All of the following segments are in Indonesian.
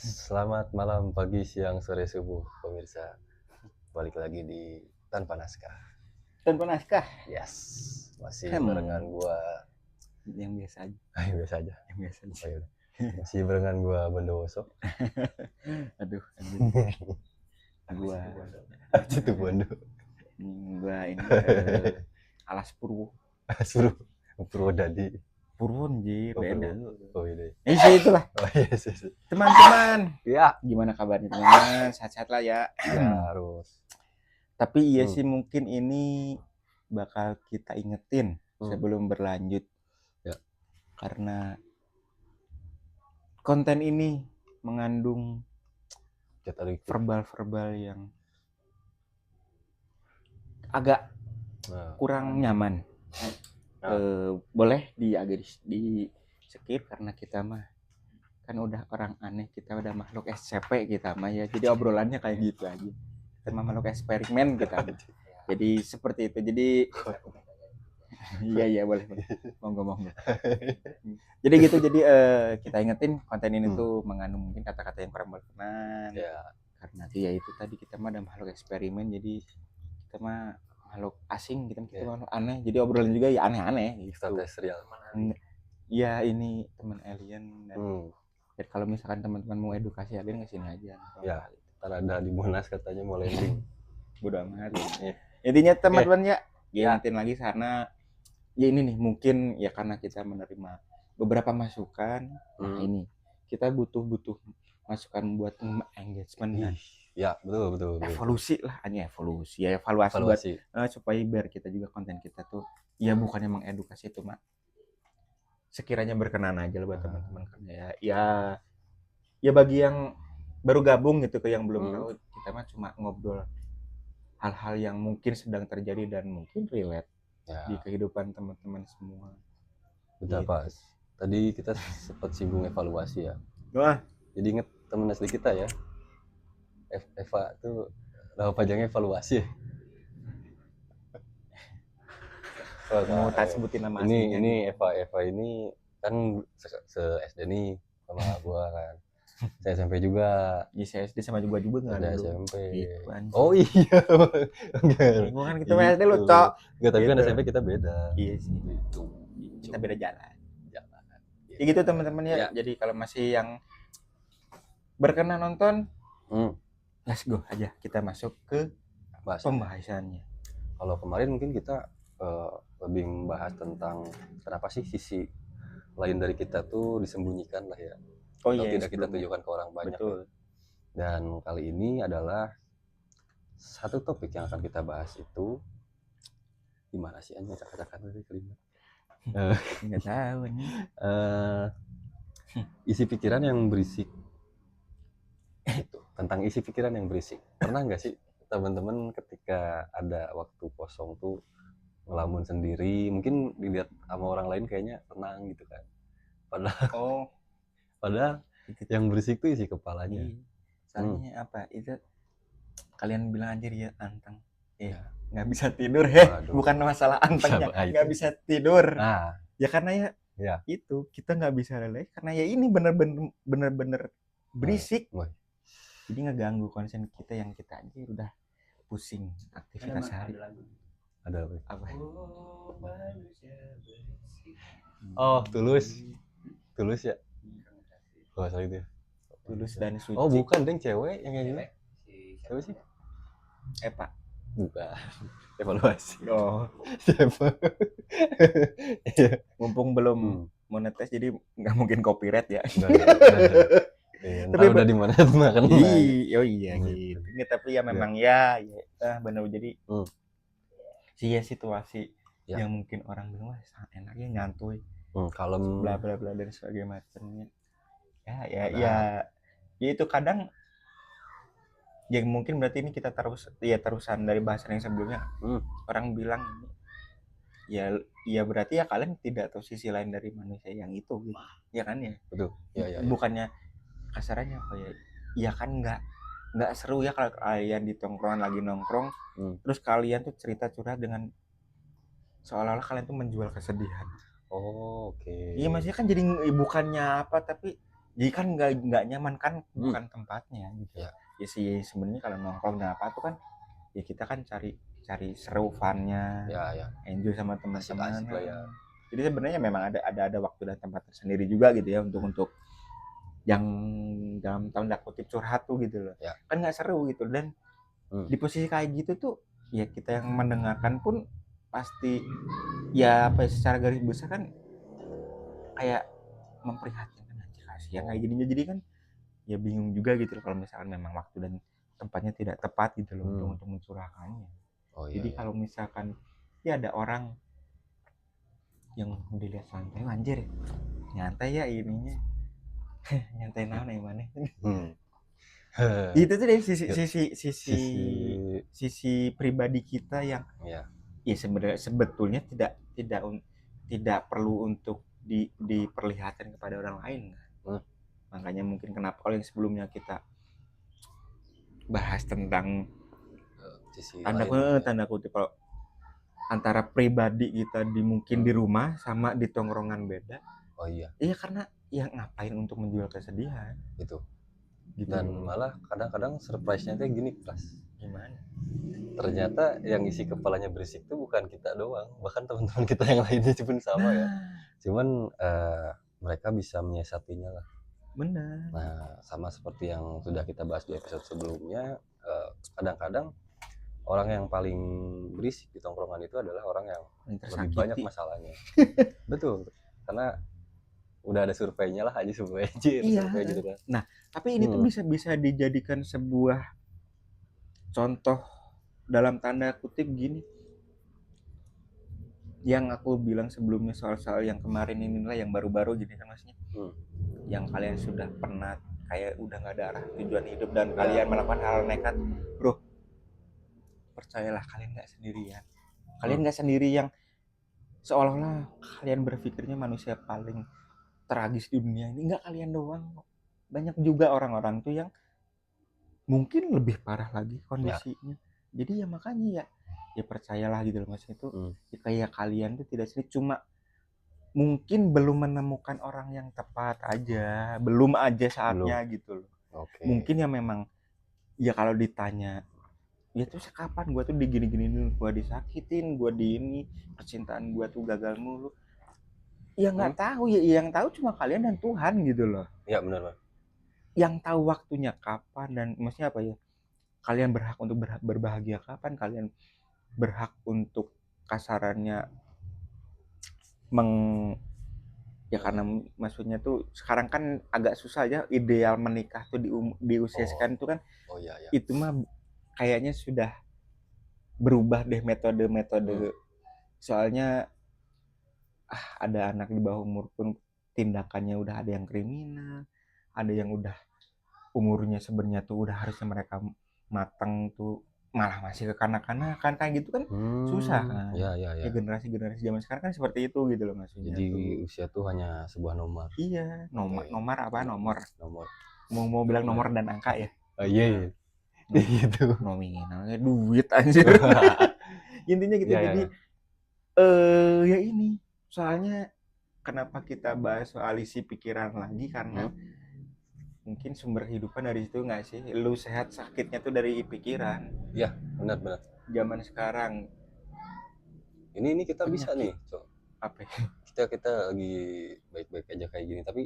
Selamat malam, pagi, siang, sore, subuh, pemirsa. Balik lagi di Tanpa Naskah. Tanpa naskah. Yes, masih barengan gua. Yang biasa aja. Biasa aja. Yang biasa aja. Oh, yaudah. Masih barengan gua Bondowoso. Aduh. Gua Itu Bondo. ini Alas Purwo. Suruh Purwodadi. Purwo anjir, Oh, beda. Oh iya. Itulah. Oh yes. Teman-teman, Ya, gimana kabarnya teman-teman? Sehat-sehat lah ya. ya harus. Tapi iya sih mungkin ini bakal kita ingetin sebelum berlanjut. Ya. Karena konten ini mengandung verbal-verbal yang agak kurang nyaman. Boleh agak di skip karena kita mah kan udah orang aneh, kita udah makhluk SCP kita mah ya, jadi obrolannya kayak gitu aja. Kita mah makhluk eksperimen kita mah. Jadi seperti itu. Jadi iya boleh monggo. Jadi gitu, jadi kita ingetin konten ini tuh mengandung mungkin kata-kata yang kurang berkenan ya, karena ya itu tadi kita mah ada makhluk eksperimen, jadi kita mah makhluk asing, kita makhluk aneh, jadi obrolan juga ya aneh-aneh gitu. Extraterrestrial. Ya ini teman alien dan kalau misalkan teman-teman mau edukasi alien ke sini aja. Ya, ada di Monas katanya mau landing. Bodo amat. Intinya teman-teman ya ingetin lagi karena ya ini nih mungkin ya karena kita menerima beberapa masukan. Nah ini kita butuh masukan buat engagement. Ya betul. Evolusi lah, hanya evaluasi buat supaya biar kita juga konten kita tuh ya bukannya mengedukasi itu mak, sekiranya berkenan aja lah buat teman-teman kan ya bagi yang baru gabung gitu ke yang belum tahu, kita mah cuma ngobrol hal-hal yang mungkin sedang terjadi dan mungkin relate di kehidupan teman-teman semua. Betul Pak. Tadi kita sempat singgung evaluasi ya. Wah. Jadi inget teman SD kita ya. Eva tuh nama panjangnya evaluasi. Mau tak sebutin nama aslinya. Ini Eva ini kan se SD nih sama gua kan. Saya SMP juga. Iya, saya SD sama juga enggak ada SMP. Gitu, oh iya. Gua kan kita SD lu, Cok. Enggak, tapi kan SMP kita beda. Iya sih. Gitu. Kita beda jalan. Ya gitu teman-teman ya. Jadi kalau masih yang berkenan nonton, let's go aja kita masuk ke pembahasannya. Kalau kemarin mungkin kita lebih membahas tentang kenapa sih sisi lain dari kita tuh disembunyikan lah ya. Tidak kita tunjukkan ke orang banyak. Betul. Dan kali ini adalah satu topik yang akan kita bahas itu gimana sih anjing acak-acakan dari kelima. Nggak tahu nih. Isi pikiran yang berisik. Itu tentang isi pikiran yang berisik. Pernah nggak sih teman-teman ketika ada waktu kosong tuh ngelamun sendiri, mungkin dilihat sama orang lain kayaknya tenang gitu kan, padahal yang berisik tuh isi kepalanya. Soalnya apa itu kalian bilang anjir ya anteng nggak bisa tidur ya. Bukan masalah antengnya nggak bisa tidur ya karena ya itu kita nggak bisa relax karena ya ini bener-bener berisik. Jadi ngeganggu konsen kita yang kita aja udah pusing aktivitas hari. Ada apa? Oh, tulus ya. Oh, salah itu. Tulus dan suci. Oh, bukan deng, cewek yang nyanyi. Siapa sih? Eva. Bukan. Evaluasi. Oh. Siapa? Mumpung belum monetis jadi nggak mungkin copyright ya. Tapi udah di mana makan. Iya gitu. Ini tapi ya memang ya benar jadi situasi yang mungkin orang bilang wah enaknya nyantuy, kalem, bla bla bla dan sebagainya macamnya. Ya itu kadang ya mungkin berarti ini kita terusan dari bahasan yang sebelumnya. Orang bilang ya berarti ya kalian tidak tahu sisi lain dari manusia yang itu gitu. Ya kan ya? Betul. Ya. Bukannya kasarannya ya kan nggak seru ya kalau kalian di tongkrongan lagi nongkrong terus kalian tuh cerita curhat dengan seolah-olah kalian tuh menjual kesedihan. Oh, oke. Iya maksudnya kan jadi bukannya apa tapi Jadi kan nggak nyaman kan, bukan tempatnya gitu. Ya. Ya sih sebenarnya kalau nongkrong dan apa tuh kan ya kita kan cari seru funnya, Ya. enjoy sama Asik teman-teman. lah ya. Jadi sebenarnya memang ada waktu dan tempat tersendiri juga gitu ya untuk yang dalam tanda kutip curhat tuh gitu loh. Ya. Kan nggak seru gitu, dan di posisi kayak gitu tuh ya kita yang mendengarkan pun pasti ya apa ya, secara garis besar kan kayak memprihatinkan aja, kasihan kayak gininya. Jadi kan ya bingung juga gitu loh kalau misalkan memang waktu dan tempatnya tidak tepat gitu loh untuk mencurahkannya. Jadi kalau misalkan ya ada orang yang dilihat santai, anjir nyantai ya ininya nyantai naon yang mana itu tuh dari sisi pribadi kita yang ya sebetulnya tidak perlu untuk diperlihatkan kepada orang lain. Makanya mungkin kenapa kalau yang sebelumnya kita bahas tentang tanda kutip kalau antara pribadi kita mungkin di rumah sama di tongkrongan beda. Iya karena ya ngapain untuk menjual kesedihan gitu. Dan malah kadang-kadang surprise-nya tuh gini, Pras. Gimana? Ternyata yang isi kepalanya berisik tuh bukan kita doang, bahkan teman-teman kita yang lainnya pun sama ya. Cuman mereka bisa menyiasatinya lah. Benar. Nah, sama seperti yang sudah kita bahas di episode sebelumnya, kadang-kadang orang yang paling berisik di tongkrongan itu adalah orang yang lebih banyak masalahnya. Betul, karena udah ada surveinya lah aja, survei gitu kan. Nah, tapi ini tuh bisa dijadikan sebuah contoh dalam tanda kutip gini. Yang aku bilang sebelumnya soal yang kemarin inilah yang baru-baru gini kan maksudnya. Yang kalian sudah pernah kayak udah nggak ada arah tujuan hidup dan kalian melakukan hal nekat, bro. Percayalah kalian nggak sendirian. Kalian nggak sendiri yang seolah-olah kalian berpikirnya manusia paling tragis di dunia ini. Nggak kalian doang. Banyak juga orang-orang tuh yang mungkin lebih parah lagi kondisinya. Jadi ya makanya ya percayalah gitu loh maksudnya itu ya kayak kalian tuh tidak sendiri, cuma mungkin belum menemukan orang yang tepat aja, belum aja saatnya gitu loh. Mungkin ya memang ya kalau ditanya ya terus kapan gue tuh digini-gini, gue disakitin, gue di ini, percintaan gue tuh gagal mulu, ya nggak tahu ya, yang tahu cuma kalian dan Tuhan gitu loh. Ya benar. Yang tahu waktunya kapan dan maksudnya apa ya, kalian berhak untuk berbahagia kapan, kalian berhak untuk kasarannya ya karena maksudnya tuh sekarang kan agak susah aja ideal menikah tuh di usia sekarang tuh kan. Itu mah kayaknya sudah berubah deh metode soalnya ada anak di bawah umur pun tindakannya udah ada yang kriminal, ada yang udah umurnya sebenarnya tuh udah harusnya mereka matang tuh malah masih kekanak-kanakan kayak gitu kan. Susah kan ya generasi zaman sekarang kan seperti itu gitu loh maksudnya. Jadi usia tuh hanya sebuah nomor. Iya, nomor apa nomor mau bilang nomor dan angka ya. Iya gitu, nominalnya duit anjir. Intinya gitu. Jadi ya ini soalnya kenapa kita bahas soal isi pikiran lagi karena mungkin sumber kehidupan dari situ nggak sih, lu sehat sakitnya tuh dari pikiran. Iya benar zaman sekarang ini kita bisa nih apa kita lagi baik-baik aja kayak gini, tapi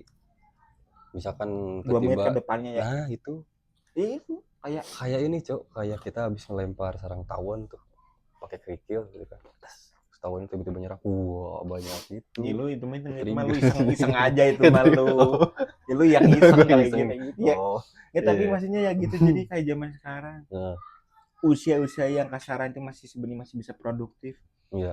misalkan 2 menit ke depannya ya nah itu kayak ini kayak kita habis ngelempar sarang tawon tuh pakai kerikil gitu kan, tawon itu tiba-tiba nyerah, wah banyak itu. Itu mah lu iseng aja itu malu. Ya lu yang iseng kayak gitu ya. Tapi maksudnya ya gitu. Jadi kayak zaman sekarang usia-usia yang kasaran itu sebenarnya masih bisa produktif. Iya.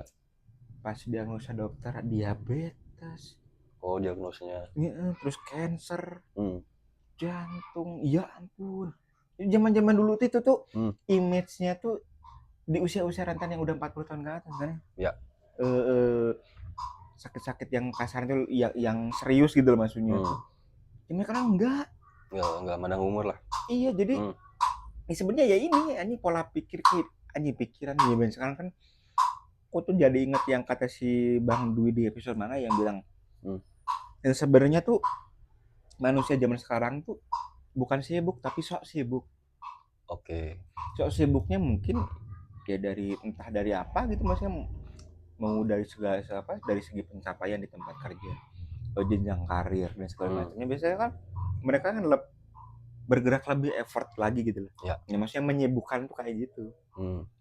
Pas diagnosa dokter diabetes. Diagnosanya. Terus cancer. Jantung. Ya ampun. Zaman-zaman dulu itu tuh image-nya tuh di usia-usia rentan yang udah 40 tahun ke atas kan. Iya. Sakit-sakit yang kasar itu yang serius gitu loh maksudnya. Ini kan enggak mandang umur lah. Iya, jadi sebenarnya ya ini pola pikir pikiran zaman sekarang kan. Aku tuh jadi inget yang kata si Bang Dwi di episode mana yang bilang sebenarnya tuh manusia zaman sekarang tuh bukan sibuk tapi sok sibuk. Oke. Sok sibuknya mungkin ya dari entah dari apa gitu, maksudnya mau dari segala apa, dari segi pencapaian di tempat kerja, jenjang karir dan segala macamnya. Biasanya kan mereka kan bergerak lebih effort lagi gitu loh. Ya. Ya maksudnya menyibukkan tuh kayak gitu.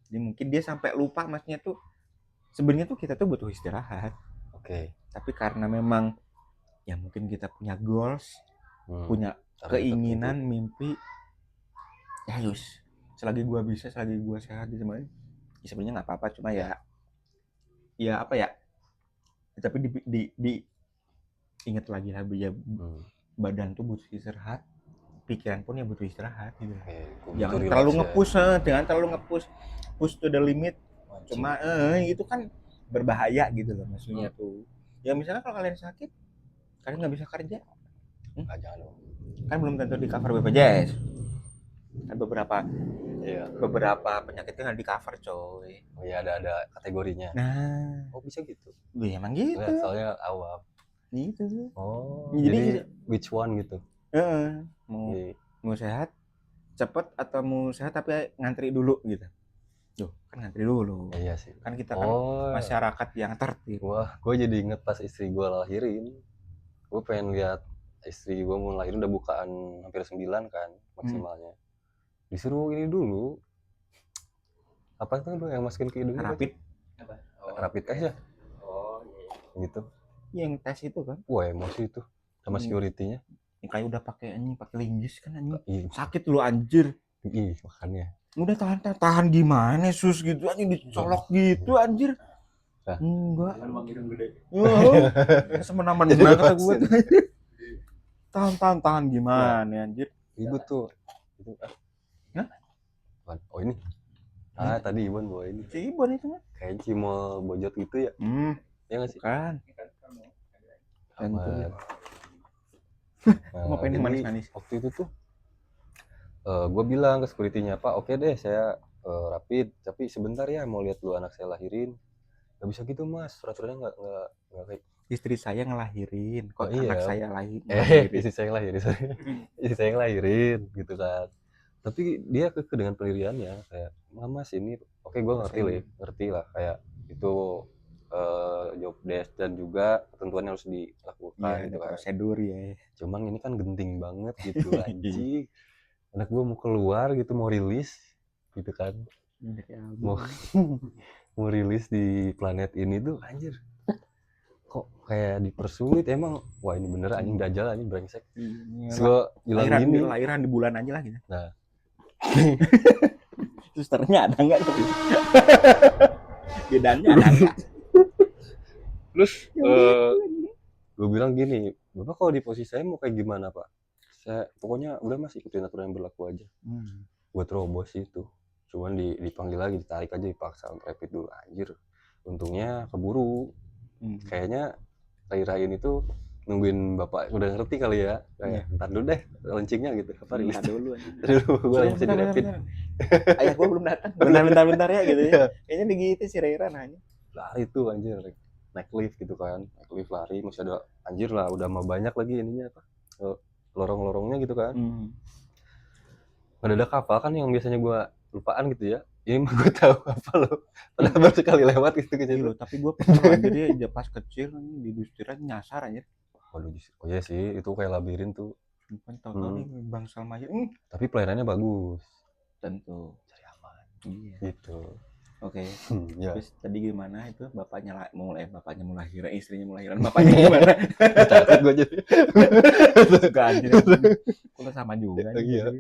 Jadi mungkin dia sampai lupa maksudnya tuh sebenarnya tuh kita tuh butuh istirahat. Oke. Tapi karena memang ya mungkin kita punya goals, punya keinginan, mimpi, ya yus, selagi gua bisa, selagi gua sehat di semuanya, ya sebenarnya nggak apa-apa, cuma ya apa ya, tapi di ingat lagi lah ya, badan tuh butuh istirahat, pikiran pun ya butuh istirahat gitu. Jangan terlalu nge-push, jangan terlalu nge-push, push to the limit. Cuma itu kan berbahaya gitu loh maksudnya tuh. Ya misalnya kalau kalian sakit, kalian nggak bisa kerja, jangan dong. Kan belum tentu di cover BPJS. Kan beberapa penyakit kan di cover coy. Oh iya, ada kategorinya. Nah, oh bisa gitu. Ya emang gitu. Nggak, soalnya awam. Gitu tuh. Oh, jadi which one gitu? Mau sehat cepet atau mau sehat tapi ngantri dulu gitu. Tuh, kan ngantri dulu. Iya sih. Kan kita kan masyarakat yang tertib. Wah, gue jadi inget pas istri gue lahirin. Gue pengen lihat istri gue mau lahirin udah bukaan hampir 9 kan maksimalnya. Disuruh ini dulu. Apa itu yang masukin ke hidungnya? Rapid test ya? Oh, iya. Gitu. Yang tes itu kan. Wah, emosi itu sama security-nya. Yang kayak udah pakai linggis kan anjing. Sakit lu anjir. Ih, makanya. Udah tahan gimana sus gitu anjing, dicolok gitu anjir. Enggak. Emang hidung gede. Semena-mena kata gue. Tahan gimana anjir. Ribut tuh. Itu oh ini. Tadi Iwan bawa ini. Si Iwan itu mah. Kayak cimol bojot gitu ya. Ya nggak sih? Kan. Mau pengen manis-manis. Waktu itu tuh gue bilang ke security-nya, Pak, oke deh saya rapid, tapi sebentar ya mau lihat dulu anak saya lahirin. Gak bisa gitu mas, peraturannya nggak kayak. Istri saya ngelahirin, kok anak saya lahirin. Istri saya ngelahirin, istri saya ngelahirin gitu kan. Tapi dia dengan pendiriannya kayak, mas ini, oke gue ngerti lah kayak itu job desk dan juga ketentuannya harus dilakukan gitu kan. Prosedur ya. Cuman ini kan genting banget gitu anjing. Anak gue mau keluar gitu, mau rilis gitu kan. Mau rilis di planet ini tuh anjir. Kok kayak dipersulit emang. Wah ini bener anjing dajal anjing brengsek. Terus gue bilang gini, lahiran di bulan aja lah gitu. Nah. Susternya ada enggak tuh? Bedanya ada enggak? Terus gue bilang gini, Bapak kalau di posisi saya mau kayak gimana Pak? Saya pokoknya udah mas ikutin aturan yang berlaku aja. Gue terobos itu. Cuman dipanggil lagi, ditarik aja, dipaksa rapid dulu anjir. Untungnya keburu. Kayaknya Rairain itu nungguin bapak udah ngerti kali ya. Kayak ntar dulu deh launchingnya gitu. Apa rilis dulu aja. Gue lagi masih di rapid. Ayah gue belum datang. Bentar ya gitu ya. Kayaknya begitu si Raira nanya. Lari tuh anjir. Naik lift gitu kan. Naik lift lari masih ada anjir lah udah mah banyak lagi ininya apa. Lorong-lorongnya gitu kan. Mendadak kapal kan yang biasanya gue lupaan gitu ya. Ini mah gue tahu apa lo. Padahal baru sekali lewat gitu ke situ. Tapi gue pernah jadi pas kecil di Dustiran nyasar aja. Waduh, oh iya sih, itu kayak labirin tuh. Bukan tahu nih Bang Salma aja. Tapi pelayanannya bagus. Tentu. Cari aman. Iya. Gitu. Oke. Ya. Terus tadi gimana itu bapaknya mau lahiran, istrinya mau lahiran, bapaknya gimana? Takut gue jadi. Suka anjir. Kita sama juga. Iya.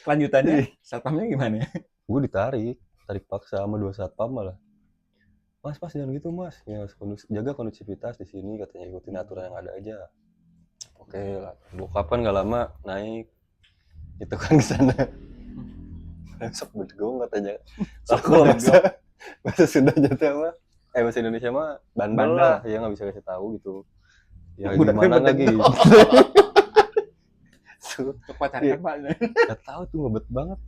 Kelanjutannya satpamnya gimana? Gue tarik paksa sama 2 satpam malah. Mas jangan gitu mas, ya jaga kondusivitas di sini katanya, ikutin aturan yang ada aja. Oke lah, kapan nggak lama naik, itu kan ke sana. Sok bergong katanya. Kalau bahasa Sundanya tuh apa? Bahasa Indonesia mah bandel lah, ya nggak bisa kasih tahu gitu. Ya gimana lagi? Kepacaran Pak. Nggak tahu tuh ngebet banget.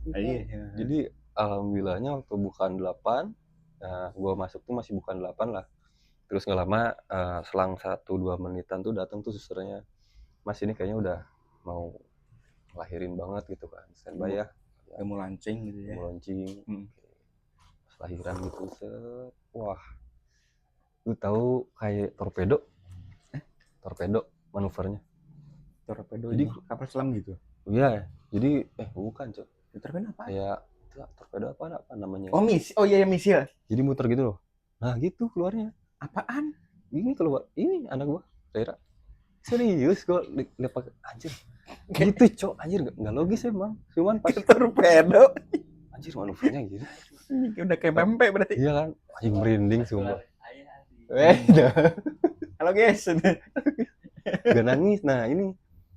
Jadi alhamdulillahnya waktu bukan 8. Nah, gue masuk tuh masih bukan 8 lah. Terus nggak lama, selang 1-2 menitan tuh datang tuh susternya. Mas ini kayaknya udah mau lahirin banget gitu kan, standby ya, udah mau launching gitu ya, mau launching. Pas lahiran gitu set, wah lu tahu kayak torpedo manuvernya. torpedo Jadi ini kapal selam gitu. iya, jadi bukan cok, Torpedo apa? kayak torpedo apa namanya, Oh iya misil. jadi muter gitu loh, nah gitu keluarnya. Apaan? Ini keluar, ini anak gua Rera, serius gua lepak anjir gitu cok, anjir nggak logis emang, cuman pas Torpedo anjir manuvernya gitu. udah kayak pempek berarti. Iya kan, anjing merinding sumpah. Halo guys. Gak nangis, nah ini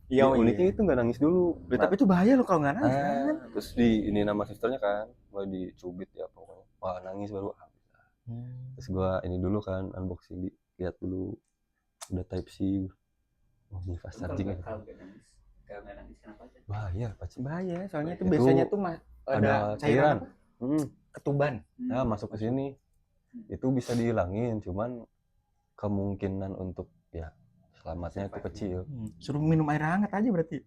Iya, uniknya itu gak nangis dulu. Nah, tapi itu bahaya loh kalau nggak nangis kan. Terus ini nama susternya kan, mulai dicubit ya pokoknya. Wah nangis baru. Terus gua ini dulu kan unboxing, lihat dulu udah Type C. Oh ini fast charging ya. Kalau nggak nangis kenapa aja? Bahaya, soalnya itu Itu biasanya tuh ada cairan. Ketuban. Nah masuk ke sini, itu bisa dihilangin, cuman kemungkinan untuk ya selamatnya itu kecil. Suruh minum air hangat aja berarti.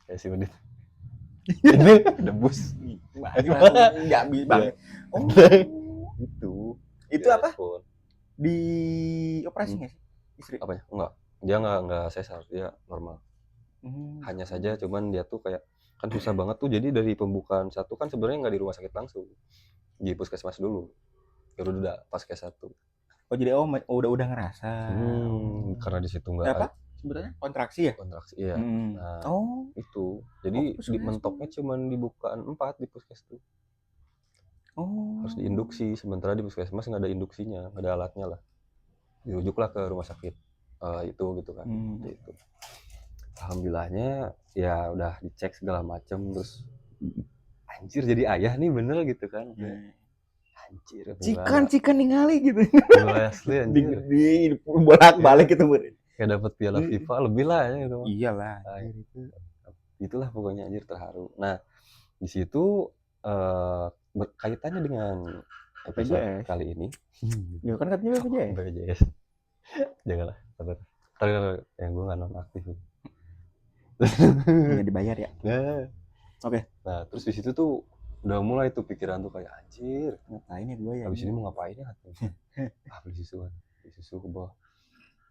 Kayak si Udit. Ini debus. Nggak bisa bang. Oh itu apa? Di operasi nggak sih istri? Apanya? Enggak. Dia nggak sesar, dia normal. Hanya saja cuman dia tuh kayak kan susah banget tuh, jadi dari pembukaan satu kan sebenarnya nggak di rumah sakit langsung, di puskesmas dulu, Garuda Paskes 1. Oh jadi udah ngerasa. Karena di situ nggak apa sebenarnya kontraksi ya? Kontraksi iya. Nah, itu jadi mentoknya cuman di bukaan 4 di puskes tuh. Harus diinduksi, sementara di puskesmas nggak ada induksinya, nggak ada alatnya lah. Dirujuklah ke rumah sakit itu gitu kan. Itu. Alhamdulillahnya ya udah dicek segala macam, terus anjir jadi ayah nih bener gitu kan. Anjir, cikan ningali gitu. Asli anjir. Di bolak-balik itu kayak dapat piala FIFA lebih lah ya gitu. Iyalah. Itulah pokoknya anjir terharu. Nah, di situ berkaitannya dengan episode kali ini. Ya kan katanya BPJS. Janganlah. Ntar yang gue nggak nonaktif. Nggak dibayar ya. Oke. Nah, terus di situ tuh udah mulai tuh pikiran tuh kayak anjir. Ngapain ya gue ya? Habis ini mau ngapain ya? Beli susu kan. Beli susu ke bawah.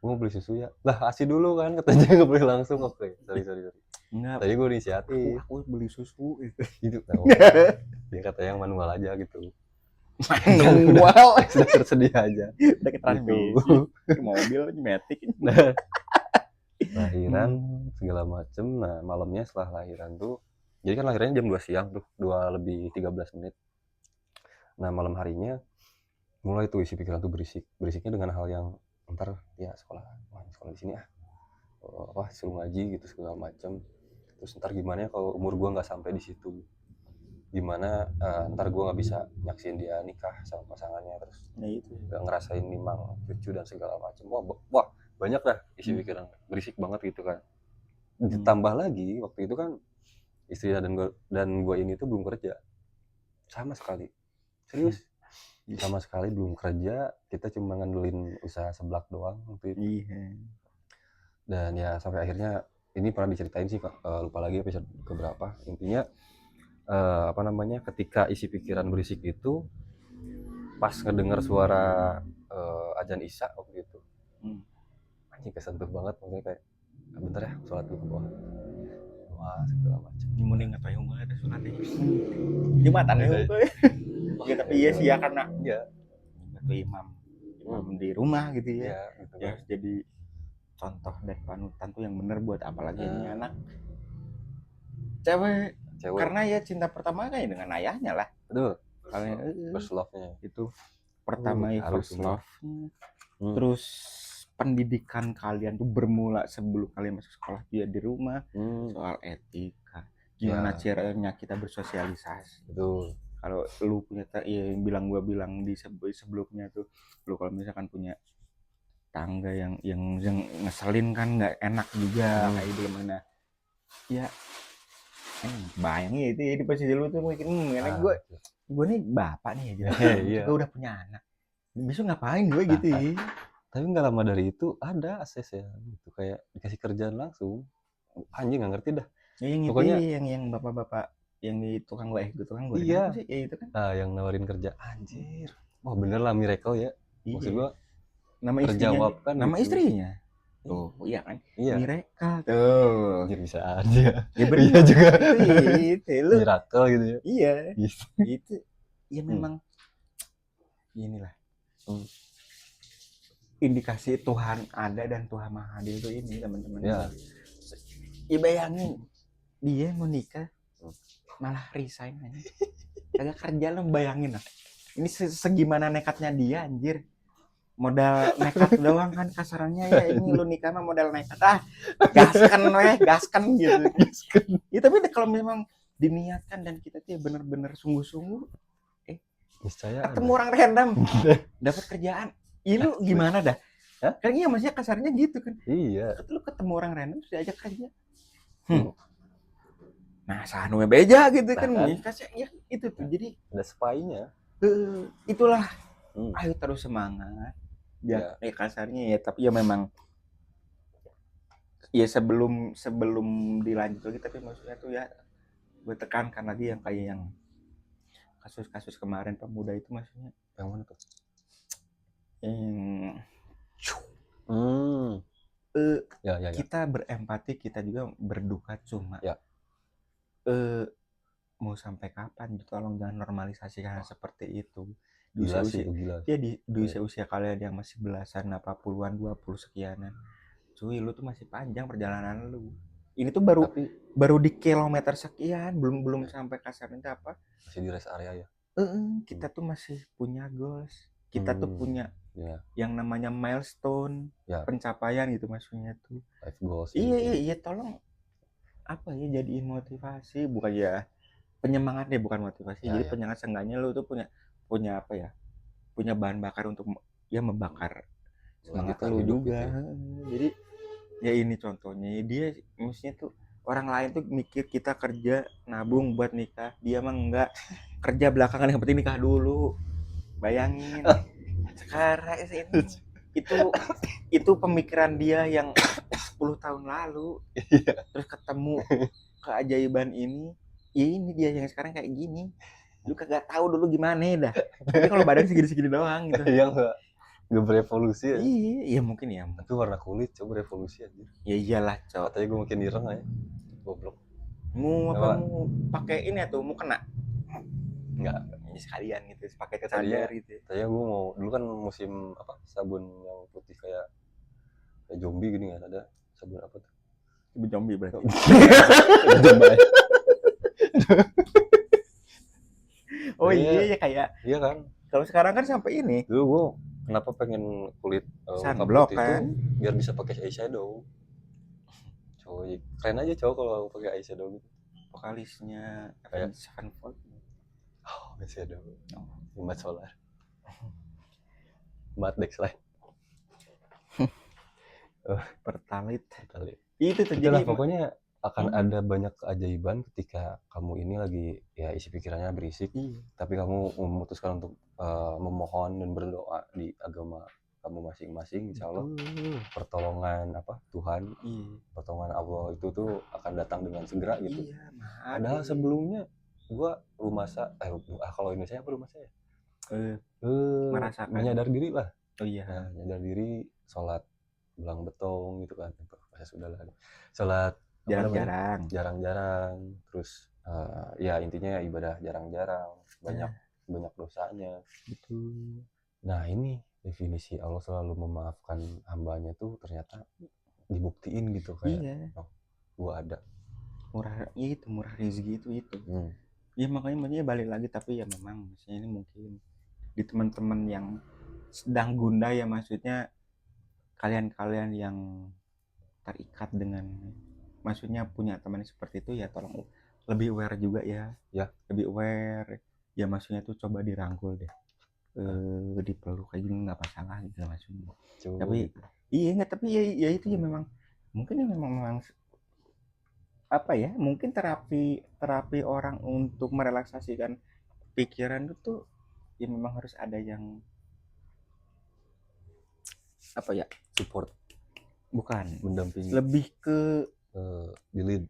Gue mau beli susu ya. Lah, ASI dulu kan katanya nggak boleh langsung. Oke. Sorry. Enggak. Tadi gue inisiatif. Aku beli susu gitu. Dia katanya yang manual aja gitu. Manual sudah tersedia aja. Udah ke transmisi. Mobil matic. Lahiran segala macem. Nah, malamnya setelah lahiran tuh, jadi kan lahirannya jam 2 siang tuh, 2:13. Nah, malam harinya mulai tuh isi pikiran tuh berisiknya dengan hal yang ntar ya sekolah di sini suruh ngaji gitu segala macam. Terus ntar gimana ya kalau umur gua nggak sampai di situ, gimana ntar gua nggak bisa nyaksin dia nikah sama pasangannya, terus nggak ngerasain nimang cucu dan segala macam. Wah banyak dah isi pikiran berisik banget gitu kan. Ditambah lagi waktu itu kan istri dan gua ini tuh belum kerja sama sekali, serius. Sama sekali belum kerja, kita cuma ngandelin usaha seblak doang waktu itu. Dan ya sampai akhirnya ini pernah diceritain sih, lupa lagi episode keberapa. Intinya ketika isi pikiran berisik itu pas ngedengar suara azan Isya waktu itu. Anjing kesentuh banget, maksudnya kayak bentar ya sholat dulu ke bawah. Wah segala macam. Ini mending nggak tahu nggak ada sholat ini. Jumatan ya. Ya tapi iya sih ya karena itu imam di rumah gitu ya. Gitu ya kan. Jadi contoh dan panutan tuh yang bener buat apalagi ini anak cewek. Karena ya cinta pertama kayak dengan ayahnya lah. Betul. Kalian first love-nya itu pertama first love. Terus pendidikan kalian tuh bermula sebelum kalian masuk sekolah dia di rumah. Soal etika, gimana caranya kita bersosialisasi. Betul. Kalau lu punya yang gue bilang di sebelumnya tuh, lu kalau misalkan punya tangga yang ngeselin kan nggak enak juga kayak gimana ya. Bayangin itu ya di posisi lu tuh mungkin gue nih bapak nih aja. Gue udah punya anak, besok ngapain gue gitu ya. Tapi nggak lama dari itu ada ACC ya, gitu kayak dikasih kerjaan langsung. Anjing nggak ngerti dah. Ya, yang itu Pokoknya yang bapak-bapak yang di tukang gorengan iya. apa sih? Ya itu kan. Nah, yang nawarin kerja anjir. Wah, bener lah miracle ya. Maksud Iya. gua Nama istrinya, terjawab kan nama gitu. istrinya. Tuh, iya kan? Iya. Miracle tuh. Anjir bisa aja. Ya bener. Iya juga. Itu lu. Miracle gitu ya. Iya. Gitu. Itu ya memang inilah. Indikasi Tuhan ada dan Tuhan Maha Adil itu ini, teman-teman. Ya. Ya bayangin dia mau nikah malah resign aja. Kagak kerja, lo bayangin lah. Ini segimana nekatnya dia anjir. Modal nekat doang kan kasarannya ya, ini lu nikah mah modal nekat. Gaskan gitu. Ya tapi kalau memang diniatkan dan kita tuh bener-bener sungguh-sungguh Niscaya ketemu orang random dapat kerjaan. Iya lu gimana dah? Kan iya maksudnya kasarnya gitu kan. Iya. Lu ketemu orang random terus diajak kerja. Nah, sanu beja gitu kan. Ya itu tuh. Jadi ada spy-nya. Itulah. Ayo terus semangat. Ya, kasarnya ya, tapi ya memang ya sebelum dilanjut lagi, tapi maksudnya tuh ya gue tekankan lagi yang kayak yang kasus-kasus kemarin pemuda itu, maksudnya yang mana tuh? Ya. Kita berempati, kita juga berduka, cuma mau sampai kapan? Tolong jangan normalisasikan seperti itu. Di usia kalian yang masih belasan, apa puluhan, 20 sekianan, cuy, lu tuh masih panjang perjalanan lu. Ini tuh baru di kilometer sekian, belum sampai kasarnya apa? Masih di rest area ya. Kita tuh masih punya goals, kita tuh punya yang namanya milestone, pencapaian gitu maksudnya tuh. Life goals. Iya, tolong apa ya, jadiin motivasi, bukan ya penyemangat deh, bukan motivasi. Jadi penyemangat, seenggaknya lu tuh punya apa ya? Punya bahan bakar untuk ya membakar semangat lu juga. Jadi ya ini contohnya, dia maksudnya tuh orang lain tuh mikir kita kerja nabung buat nikah, dia mah enggak, kerja belakangan, yang penting nikah dulu. Bayangin. Sekarang itu pemikiran dia yang 10 tahun lalu. Terus ketemu keajaiban ini, ya ini dia yang sekarang kayak gini. Lu kagak tahu dulu gimana dah. Tapi kalau badan segini-segini doang gitu. Iya nggak berevolusi ya. Iya mungkin ya. Tapi warna kulit coba revolusi aja. Ya iyalah, cowok. Katanya gue makin ireng aja. Goblok. Mau pakai ini atau mau kena? Enggak, ini sekalian gitu, pakai kesadaran gitu. Tanya gue mau, dulu kan musim apa, sabun yang putih kayak zombie gini kan, ada sabun apa tuh? Sabun zombie berarti. Oh iya kayak. Iya kan. Kalau sekarang kan sampai ini. Dulu gue kenapa pengen kulit sunblock kan, itu biar bisa pakai eyeshadow. Coy, keren aja cowok kalau pakai eyeshadow gitu. Vokalisnya kayak Sevenfold. Oh, eyeshadow. Mat Solar. Mat Dexline. Pertalite. Itu terjadi. Pokoknya akan ada banyak keajaiban ketika kamu ini lagi ya isi pikirannya berisik, tapi kamu memutuskan untuk memohon dan berdoa di agama kamu masing-masing, insya Allah pertolongan Tuhan, pertolongan Allah itu tuh akan datang dengan segera gitu. Padahal sebelumnya gua kalau Indonesia apa rumah saya? Merasakan menyadar diri lah. Menyadar diri, sholat belang betong gitu kan. Sudah lah. Sholat jarang-jarang, terus ya intinya ibadah jarang-jarang, banyak dosanya gitu. Nah ini definisi Allah selalu memaafkan hambanya tuh ternyata dibuktiin gitu kayak gua ada murah rezeki itu. Ya makanya balik lagi, tapi ya memang maksudnya ini mungkin di teman-teman yang sedang gundah ya, maksudnya kalian yang terikat dengan, maksudnya punya teman seperti itu, ya tolong lebih aware juga ya. Lebih aware ya, maksudnya tuh coba dirangkul deh, dipeluk aja nggak masalah gitu maksudnya. Tapi tapi ya itu ya memang mungkin ya memang apa ya, mungkin terapi orang untuk merelaksasikan pikiran itu ya memang harus ada yang apa ya? Support, Bukan. mendampingi, Lebih ke di lead.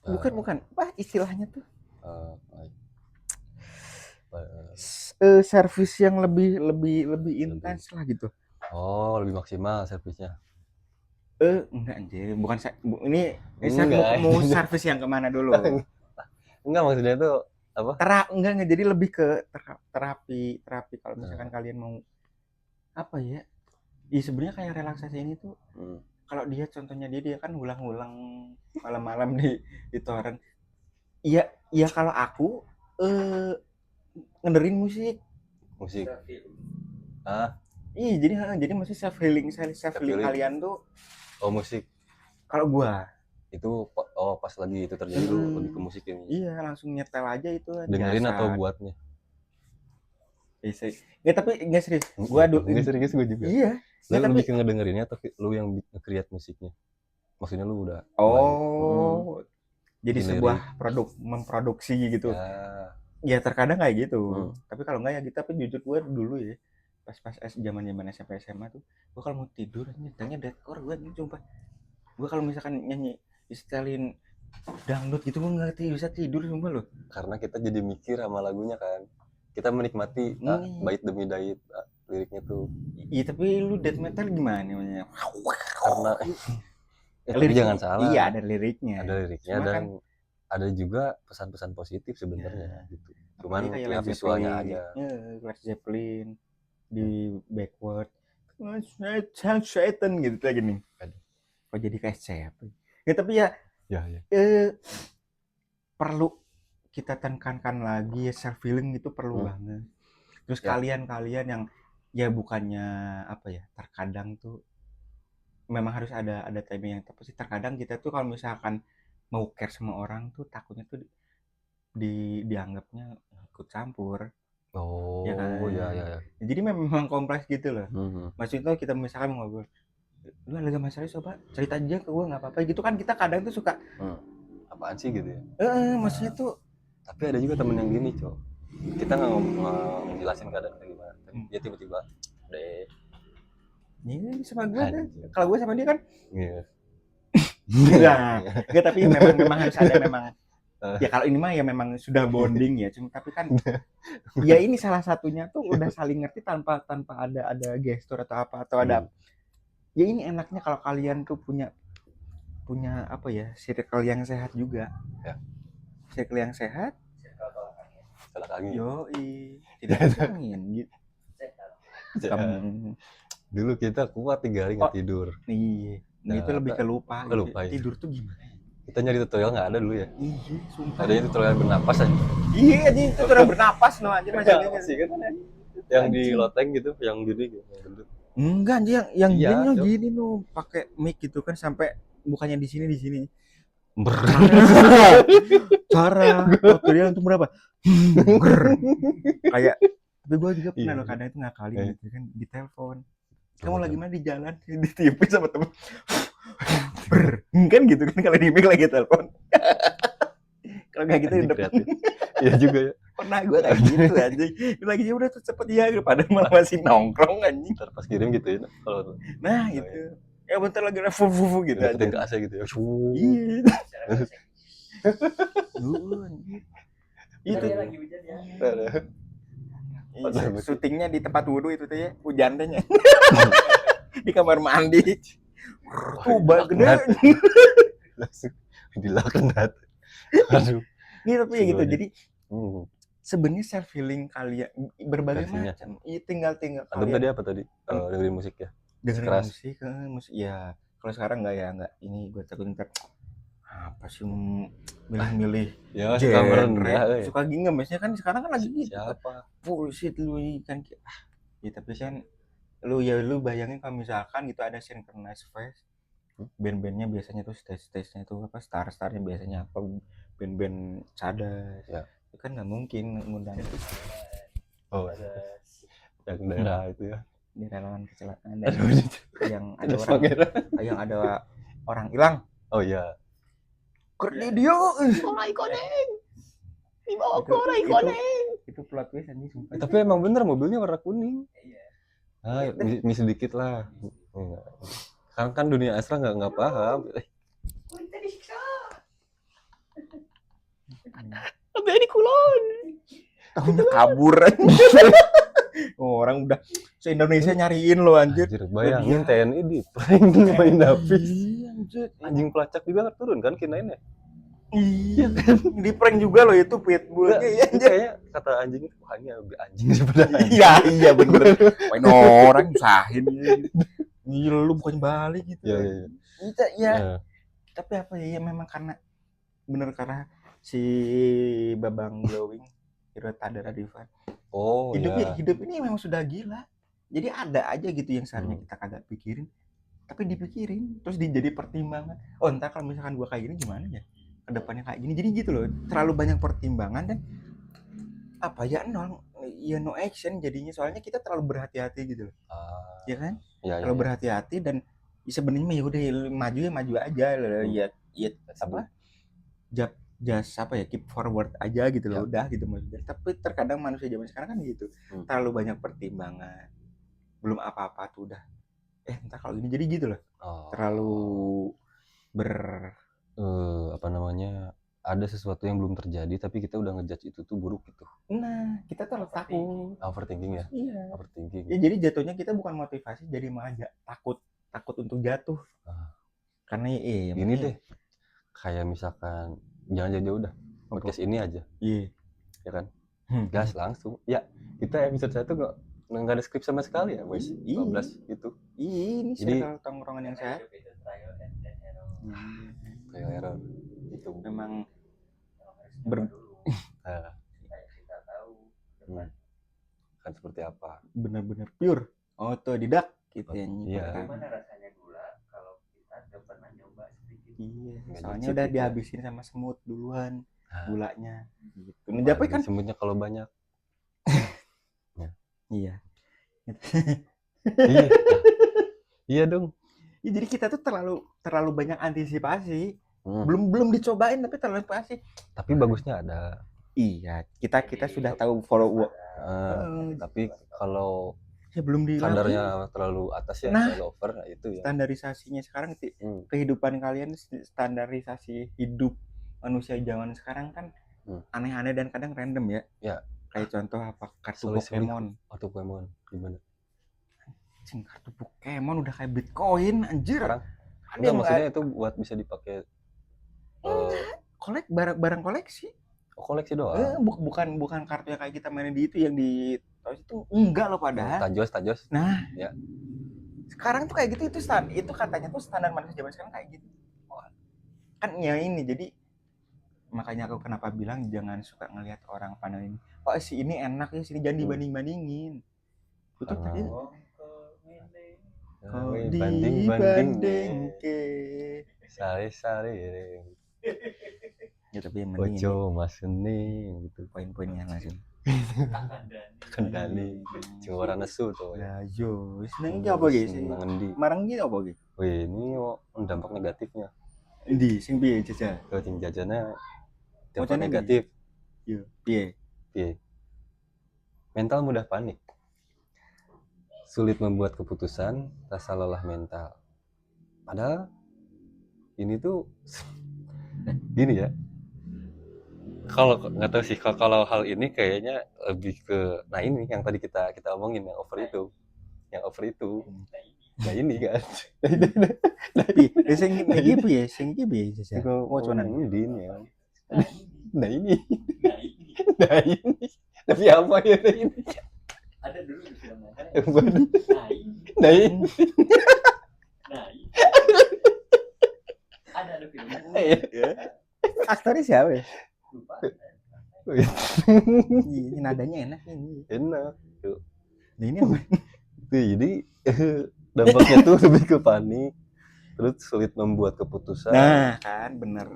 bukan. Apa istilahnya tuh? Servis yang lebih intens lah gitu. Oh, lebih maksimal servisnya. Enggak anjir, bukan ini mau servis yang kemana dulu? Enggak, maksudnya itu apa? Enggak, jadi lebih ke terapi kalau misalkan kalian mau apa ya? Iya sebenarnya kayak relaksasi ini tuh. Kalau dia contohnya dia kan ulang-ulang malam-malam di torrent. Iya kalau aku ngedengerin musik. Iya jadi masih self healing kalian tuh. Oh, musik. Kalau gua itu pas lagi itu terjadi lu lebih ke musik ini. Iya, langsung nyetel aja itu. Dengerin atau buatnya? Nggak, tapi nggak serius. Gua serius gue juga. Iya. Lu lebih ke ngedengerinnya atau lu yang nge-create musiknya? Maksudnya lu udah jadi sebuah memproduksi gitu. Ya terkadang kayak gitu. Tapi kalau nggak ya gitu. Tapi jujur gue dulu ya, pas zaman SMP SMA tuh, gue kalau mau tidur nyetelnya deadcore. Gue sumpah, gue kalau misalkan nyanyi setelin dangdut gitu gue nggak bisa tidur sumpah loh. Karena kita jadi mikir sama lagunya kan, kita menikmati bait demi bait liriknya tuh. Iya tapi lu death metal gimana namanya? Karena tapi jangan salah. Iya ada liriknya. Dan ada juga pesan-pesan positif sebenarnya gitu. Cuman ya visualnya aja. Led Zeppelin di backward Satan gitu lagi nih. Kok jadi kayak siapa? Ya tapi ya. Perlu kita tekankan lagi ya, self healing itu perlu banget. Terus kalian yang ya bukannya apa ya, terkadang tuh memang harus ada timing yang tepat sih. Terkadang kita tuh kalau misalkan mau care sama orang tuh takutnya tuh dianggapnya ikut campur. Oh, ya kan? Ya. Jadi memang kompleks gitu loh. Maksudnya kita misalkan mau ngobrol, lu lagi masalah coba cerita aja ke gue nggak apa-apa gitu kan, kita kadang tuh suka apaan sih gitu ya. Maksudnya tuh. Tapi ada juga temen yang gini cok, kita nggak ngejelasin keadaan kayak gimana, dia tiba-tiba deh ini sama gue kan, kalau gue sama dia kan enggak, tapi memang harus ada memang ya kalau ini mah ya memang sudah bonding ya, cuma tapi kan ya ini salah satunya tuh udah saling ngerti tanpa ada gestur atau apa atau ada ya ini enaknya kalau kalian tuh punya apa ya, circle yang sehat juga ya. Circle yang sehat tidak angin gitu. Dulu kita kuat 3 hari nggak tidur. Iya. Nah, itu lebih ke lupa. Tidur tuh gimana? Kita nyari tutorial nggak ada dulu ya. Iya, sumpah. Adanya tutorial bernapas aja. Iya, ini tutorial bernapas no aja macamnya sih kan. Yang di loteng gitu, yang gini gitu. Enggak, yang gini no, pakai mic gitu kan sampai bukannya di sini. Cara tutorial untuk berapa? Kayak tapi gue juga pernah loh kadang itu ngakalin gitu kan di telepon. Kamu lagi mana di jalan ditiupin sama temen. Kan gitu kan kalau di mic lagi telepon. Kalau nggak gitu udah iya juga ya. Pernah gue kayak gitu anjing. Lagi udah tuh cepet ya padahal malah masih nongkrong anjing. Ntar pas kirim gitu ya. Kalau nah gitu. Ya bentar lagi fufu gitu aja. Deketin ke AC gitu ya. Iya. Itu lagi hujan ya. Syutingnya di tempat wudhu itu tuh ya, hujan tehnya. Di kamar mandi. Tuh gede. Langsung dilaknat. Aduh. Gitu tapi ya gitu. Jadi sebenarnya self healing kalian berbagai macam. Iya tinggal kalian. Tadi apa tadi? Dengerin musik ya. Dengerin musik ya. Kalau sekarang enggak ini gue takut ntar apa sih milih ya suka merendah suka gini maksudnya kan sekarang kan lagi gitu siapa bullshit lu kan ya tapi kan lu bayangin kalau misalkan gitu ada synchronized phase band-bandnya biasanya tuh stage-nya tuh apa star-starnya biasanya apa band-band cadas ya. Itu kan nggak mungkin ngundang yang daerah itu ya di relawan kecelakaan yang ada orang hilang. Oh iya. Dia Korai Koneng dibawa Korai Koneng itu plot twist anjing sumpah. Tapi emang bener mobilnya warna kuning. Iya. mie sedikit lah. Kan dunia astra nggak paham. Tapi ini kulon. Tahunya kabur. Orang udah se-Indonesia nyariin lo anjir. Bayangin TNI di prank main Davis. Anjing pelacak juga turun kan kinainnya. Iya kan, di prank juga loh itu pitbullnya. Iya, kayak kata anjing itu hanya lebih anjing daripada anjing. Iya bener. Main orang usahin gila lu bukan balik gitu. Iya. Ya. Tapi apa ya memang karena si Babang Glowing Hero Tadara Divan. Hidup ini memang sudah gila. Jadi ada aja gitu yang seharusnya kita kagak pikirin, tapi dipikirin terus jadi pertimbangan. Oh entar kalau misalkan gua kayak gini gimana ya? Kedepannya kayak gini. Jadi gitu loh. Terlalu banyak pertimbangan dan apa ya no action jadinya soalnya kita terlalu berhati-hati gitu loh. Ya kan? Terlalu berhati-hati dan sebenarnya ya udah maju aja loh. Ya apa? Just apa ya keep forward aja gitu loh udah gitu maksudnya. Tapi terkadang manusia zaman sekarang kan gitu terlalu banyak pertimbangan, belum apa-apa tuh udah entar kalau gini jadi gitu loh terlalu apa namanya ada sesuatu yang belum terjadi tapi kita udah ngejudge itu tuh buruk gitu. Nah kita terlalu takut overthinking ya. Iya overthinking ya jadi jatuhnya kita bukan motivasi jadi malah takut untuk jatuh karena gini deh kayak misalkan jangan jauh-jauh dah podcast ini aja ya kan gas langsung ya kita episode 1 nggak ada skrip sama sekali ya boys 12 gitu ini jadi tongkrongan yang sehat trial error itu memang kan seperti apa benar-benar pure otodidak gitu ya gimana rasanya gula kalau kita udah pernah nyoba sedikit soalnya udah dihabisin sama semut duluan gulanya gitu. Tapi kan semutnya kalau banyak. Iya. Iya dong. Ya, jadi kita tuh terlalu banyak antisipasi. Belum dicobain tapi terlalu antisipasi. Tapi bagusnya ada. Iya, kita sudah tahu follow tapi kalau belum standarnya terlalu atas ya, terlalu over itu ya. Standarisasinya sekarang kehidupan kalian standarisasi hidup manusia zaman sekarang kan aneh-aneh dan kadang random ya. Ya. Kayak contoh apa kartu Pokemon. Kartu Pokemon gimana? Kartu Pokemon udah kayak Bitcoin anjir. Sekarang ada maksudnya itu buat bisa dipakai barang koleksi. Koleksi doang. Bukan kartu yang kayak kita mainin di itu yang di itu enggak loh padahal. Tajos. Nah, ya. Sekarang tuh kayak gitu itu katanya tuh standar manusia zaman sekarang kayak gitu. Kan ya ini jadi makanya aku kenapa bilang jangan suka ngelihat orang pandang ini. Oh si ini enak ya sini jangan dibanding-bandingin. Betul tadi. Dibanding ke sari ya tapi yang mending ojo mas ini gitu poin-poinnya langsung kendali juara nesu tuh ya yo seneng iki apa guys marang iki apa iki ini dampak negatifnya endi sing piye jajal sing jajana dampak negatif yo piye mental mudah panik, sulit membuat keputusan, rasa lelah mental. Padahal ini tuh gini ya. Kalau nggak tahu sih kalau hal ini kayaknya lebih ke ini yang tadi kita omongin yang over itu. Nah ini kan. Tapi sing iki piye? Sing iki piye jajal? Woconan ini ya. Nah ini. Tapi apa ya ini? Ada dulu di film mana? Ada filmnya. Aktornya siapa ya? Lupa. Ini nadanya enak ini. Enak. Tuh. Nah, ini apa? Tuh, jadi dampaknya tuh lebih ke panik. Terus sulit membuat keputusan. Nah, kan bener.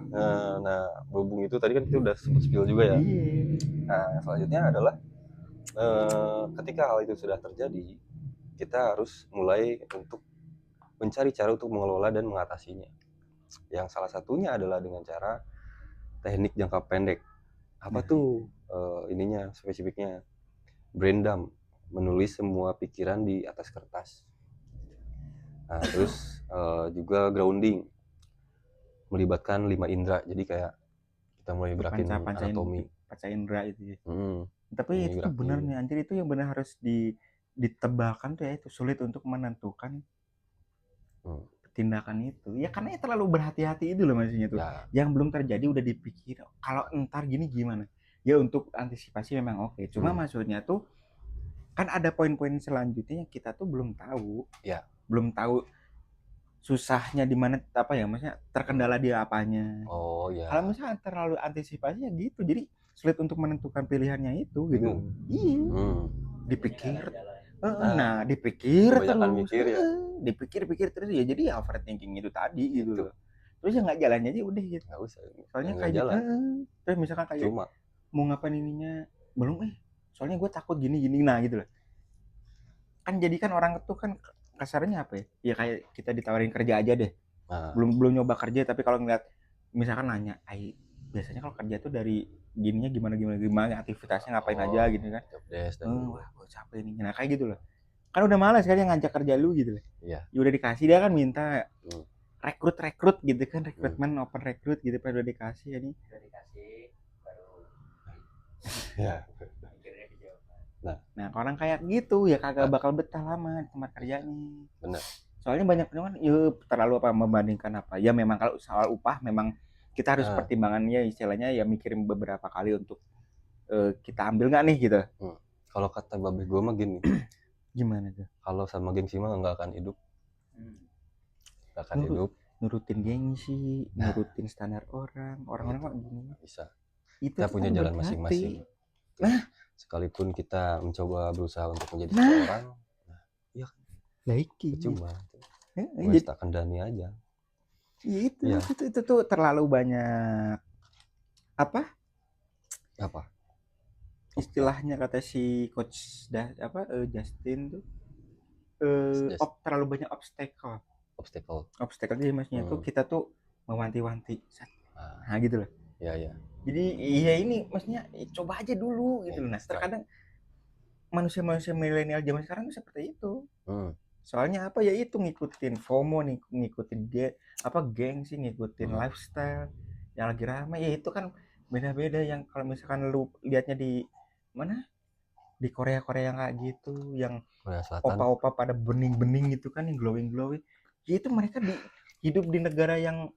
Nah, berhubung itu tadi kan kita udah sempat spill juga ya. Nah, selanjutnya adalah ketika hal itu sudah terjadi, kita harus mulai untuk mencari cara untuk mengelola dan mengatasinya. Yang salah satunya adalah dengan cara teknik jangka pendek. Apa tuh ininya spesifiknya? Brain dump. menulis semua pikiran di atas kertas. Nah, terus juga grounding, melibatkan 5 indera. Jadi kayak kita mulai gerakin anatomi. Panca indera itu ya. Hmm, Tapi itu tuh benar nih anjir, itu yang benar harus ditebalkan tuh ya, itu sulit untuk menentukan tindakan itu. Ya karena terlalu berhati-hati itu loh maksudnya tuh. Ya. Yang belum terjadi udah dipikir kalau entar gini gimana. Ya untuk antisipasi memang oke. Cuma maksudnya tuh kan ada poin-poin selanjutnya yang kita tuh belum tahu. Ya. Belum tahu susahnya di mana, apa ya, maksudnya terkendala di apanya. Oh ya. Kalau misalnya terlalu antisipasi ya gitu, jadi sulit untuk menentukan pilihannya itu gitu. Iya. Dipikir. Nah, dipikir terus. Mikir ya. Dipikir terus ya, jadi overthinking itu tadi gitu loh. Terus ya nggak jalannya aja udah gitu. Nggak usah. Soalnya kayak gitu. Terus misalkan kayak cuma mau ngapain ininya belum soalnya gue takut gini nah gitu loh. Kan jadi kan orang itu kan kasarnya apa ya? Ya kayak kita ditawarin kerja aja deh. Belum nyoba kerja, tapi kalau ngeliat misalkan nanya, biasanya kalau kerja tuh dari gininya gimana aktivitasnya ngapain aja gitu kan. Wah, gue capek nih. Nah, kayak gitu loh. Kan udah malas kan yang ngajak kerja lu gitu loh. Iya. Ya udah dikasih, dia kan minta rekrut gitu kan, rekrutmen open rekrut gitu, pada udah dikasih ya nih. Udah dikasih baru ya. Nah, orang kayak gitu ya kagak bakal betah lama di tempat kerjanya. Benar. Soalnya banyak kan terlalu membandingkan apa. Ya memang kalau soal upah memang kita harus pertimbangannya istilahnya ya mikirin beberapa kali untuk kita ambil nggak nih gitu. Kalau kata babe gue mah gini. Gimana tuh? Kalau sama gengsi mah nggak akan hidup. Nggak akan hidup. Nurutin gengsi, nurutin standar orang-orang mah gini. Bisa. Itu kita punya jalan masing-masing. Nah, sekalipun kita mencoba berusaha untuk menjadi seseorang, ya cuma wes tak kendani aja. Itu tuh terlalu banyak apa istilahnya kata si coach Justin tuh terlalu banyak obstacle jadi maksudnya tuh kita tuh mewanti-wanti gitu loh. Ya. Jadi iya ini maksudnya coba aja dulu gitu loh. Nah, terkadang manusia milenial zaman sekarang tuh seperti itu. Soalnya apa ya, itu ngikutin FOMO nih, ngikutin gengsi, ngikutin lifestyle yang lagi ramai. Ya itu kan beda-beda. Yang kalau misalkan lu lihatnya di mana, di Korea yang kayak gitu, yang opa-opa pada bening-bening gitu kan, yang glowing ya itu mereka hidup di negara yang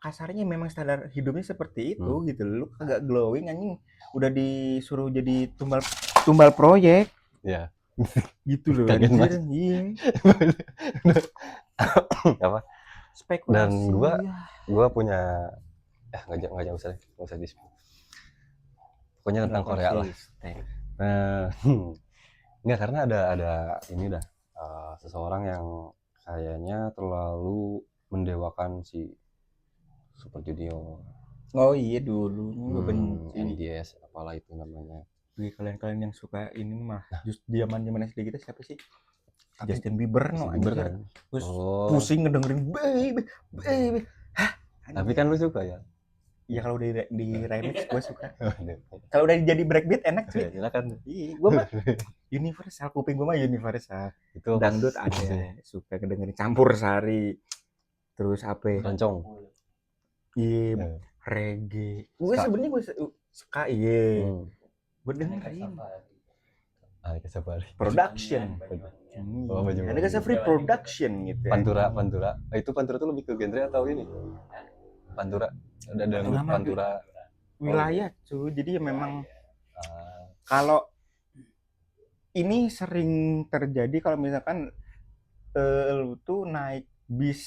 kasarnya memang standar hidupnya seperti itu gitu. Lu kagak glowing anjing udah disuruh jadi tumbal proyek ya gitu loh. Iya. Apa spekulasi. Dan gua punya nggak usah di pokoknya tentang Korea lah. Nggak, karena ada ini dah seseorang yang kayaknya terlalu mendewakan si Super Junior. Oh iya dulu benci NDS apalah itu namanya. Bagi kalian yang suka ini mah just zaman SD kita siapa sih? Justin Bieber kan. Terus pusing ngedengerin baby. Tapi kan lu suka ya? Iya, kalau di remix gue suka. Kalau udah jadi breakbeat enak sih. Silakan. Iya, gue mah universal, kuping gue mah universal. Itu dangdut ada, suka kedengerin campur sari. Terus apa? Roncong. Iya, reggae. Gue sebenarnya suka gue dengerin. Alika Safari. Production. Alika Safari production gitu. Pantura. Itu Pantura tuh lebih ke genre atau ini? Pantura. Ada Pantura wilayah cuy. Jadi ya memang kalau ini sering terjadi kalau misalkan lu tuh naik bis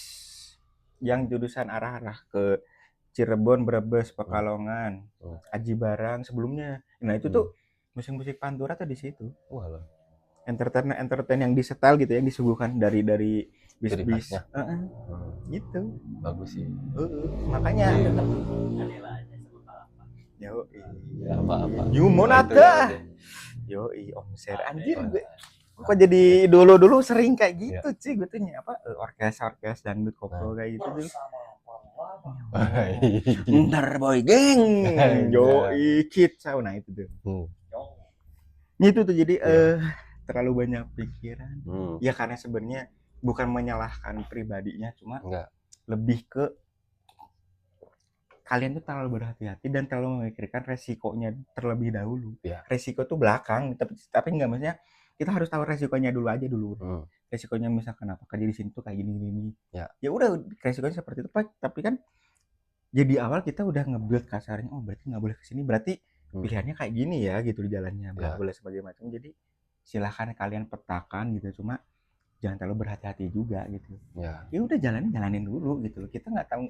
yang jurusan arah-arah ke Cirebon, Brebes, Pekalongan, Aji Barang sebelumnya. Nah, itu tuh musik Pantura tuh di situ. Walah. Entertain yang disetel gitu, yang disuguhkan dari bis. Gitu. Bagus sih. Makanya yo apa Yumonata. Yo Om Ser anjir gue. Kok jadi dulu sering kayak gitu sih gue tuh orkes dangdut koplo kayak gitu tuh. Ntar boy geng. Yo kids nah itu tuh. Itu tuh jadi Iya. terlalu banyak pikiran. Hmm. Ya karena sebenarnya bukan menyalahkan pribadinya, cuma Enggak. lebih ke kalian tuh terlalu berhati-hati dan terlalu memikirkan resikonya terlebih dahulu. Iya. Resiko tuh belakang, tapi enggak, maksudnya kita harus tahu resikonya dulu aja dulu. Resikonya misalkan apa kerja di sini tuh kayak gini. Ya udah resikonya seperti itu, tapi kan jadi awal kita udah nge-build kasarnya, oh berarti nggak boleh kesini, berarti pilihannya kayak gini ya gitu di jalannya, nggak boleh sebagai macam. Jadi silahkan kalian petakan gitu, cuma jangan terlalu berhati-hati juga gitu. Ya udah jalanin dulu gitu. Kita nggak tahu,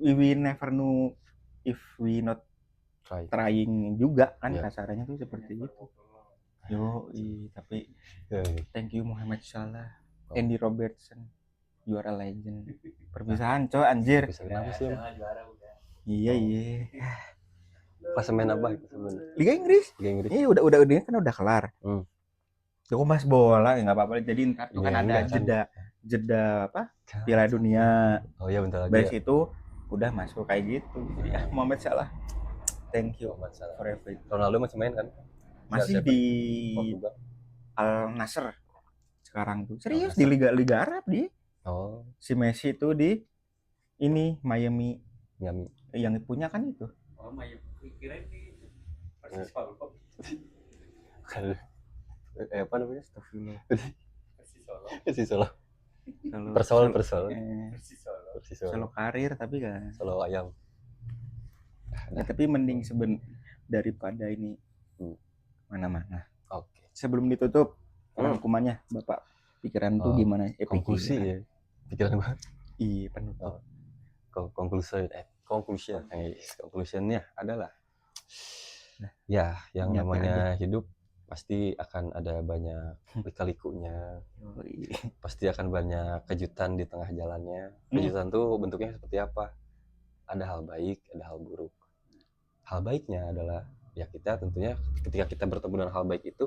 we never know if we not trying juga kan, kasarannya tuh seperti itu. Tapi thank you Muhammad Salah, Andy Robertson, you are a legend. Perpisahan coy anjir. Kenapa sih? Iya. Klasemen apa? Klasemen Liga Inggris. Iya udah kelar. Aku mas bola ya nggak apa-apa. Jadi ntar tuh kan ada jeda apa? Piala Dunia. Oh iya bentar lagi. Beres itu udah masuk kayak gitu. Jadi Muhammad Salah. Thank you Muhammad Salah. for everything. Ronaldo masih main kan? Masih di Al Nassr sekarang tuh. Serius di Liga Arab dia. Oh. Si Messi itu di ini Miami. Yang punya kan itu. Oh Miami. Kirain di Persisolo. Apa namanya? Astagfirullah. Persisolo. Persisolo karir tapi kan Solo ayam. Ya, tapi mending daripada ini mana-mana. Oke. Sebelum ditutup rangkumannya Bapak, pikiran tuh gimana? Konklusi ya. Pikiran gua. Iya, penutup. Conclusionnya adalah ya yang namanya hidup pasti akan ada banyak lika-likunya. Pasti akan banyak kejutan di tengah jalannya. Kejutan tuh bentuknya seperti apa? Ada hal baik, ada hal buruk. Hal baiknya adalah ya kita tentunya ketika kita bertemu dengan hal baik itu